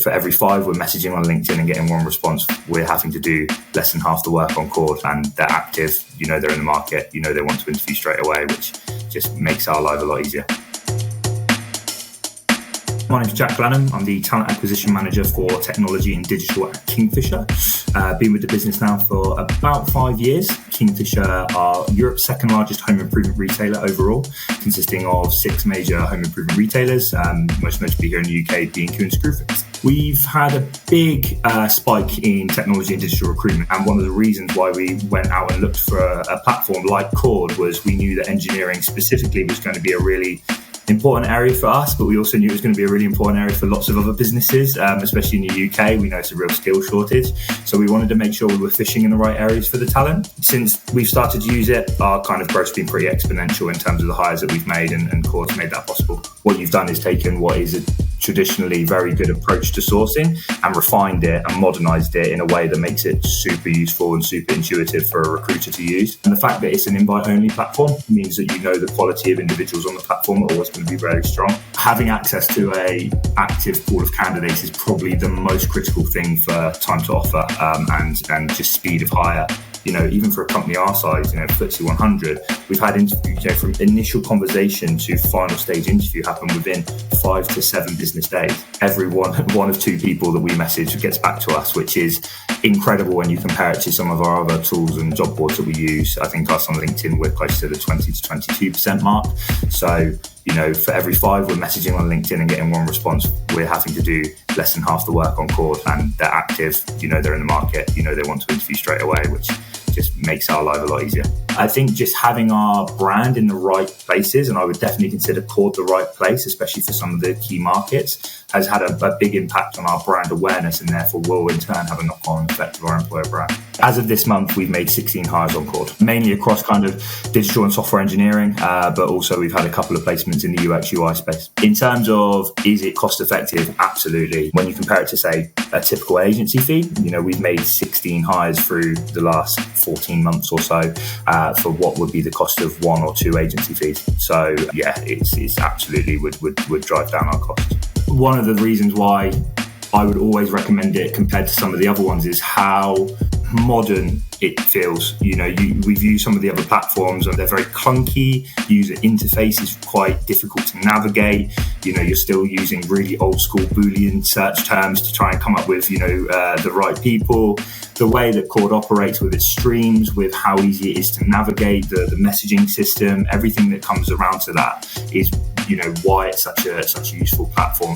for every 5 we're messaging on LinkedIn and getting 1 response, we're having to do less than half the work on Cord, and they're active, they're in the market, they want to interview straight away, which just makes our life a lot easier. My name's Jack Glanham. I'm the Talent Acquisition Manager for Technology and Digital at Kingfisher. Been with the business now for about 5 years. Kingfisher are Europe's second largest home improvement retailer overall, consisting of 6 major home improvement retailers, most notably here in the UK, B&Q and Screwfix. We've had a big spike in technology and digital recruitment, and one of the reasons why we went out and looked for a platform like Cord was we knew that engineering specifically was going to be a really important area for us, but we also knew it was going to be a really important area for lots of other businesses, especially in the UK. We know it's a real skill shortage, so we wanted to make sure we were fishing in the right areas for the talent. Since we've started to use it, our kind of growth's been pretty exponential in terms of the hires that we've made, and Cord's made that possible. What you've done is taken what is a traditionally very good approach to sourcing and refined it and modernized it in a way that makes it super useful and super intuitive for a recruiter to use. And the fact that it's an invite-only platform means that the quality of individuals on the platform are always going to be very strong. Having access to a active pool of candidates is probably the most critical thing for time to offer, and just speed of hire. Even for a company our size, FTSE 100, we've had interviews, from initial conversation to final stage interview happen within 5 to 7 business days. Every one of 2 people that we message gets back to us, which is incredible when you compare it to some of our other tools and job boards that we use. I think us on LinkedIn, we're close to the 20 to 22% mark. So, for every 5 we're messaging on LinkedIn and getting 1 response, we're having to do less than half the work on Cord, and they're active, they're in the market, they want to interview straight away, which just makes our life a lot easier. I think just having our brand in the right places, and I would definitely consider Cord the right place, especially for some of the key markets, has had a big impact on our brand awareness, and therefore will in turn have a knock-on effect of our employer brand. As of this month, we've made 16 hires on Cord, mainly across kind of digital and software engineering, but also we've had a couple of placements in the UX UI space. In terms of, is it cost effective? Absolutely. When you compare it to, say, a typical agency fee, we've made 16 hires through the last 14 months or so for what would be the cost of 1 or 2 agency fees. So yeah, it's absolutely would drive down our costs. One of the reasons why I would always recommend it compared to some of the other ones is how modern it feels. We've used some of the other platforms and they're very clunky. User interface is quite difficult to navigate. You're still using really old school Boolean search terms to try and come up with, the right people. The way that Cord operates with its streams, with how easy it is to navigate, the messaging system, everything that comes around to that is, why it's such a useful platform.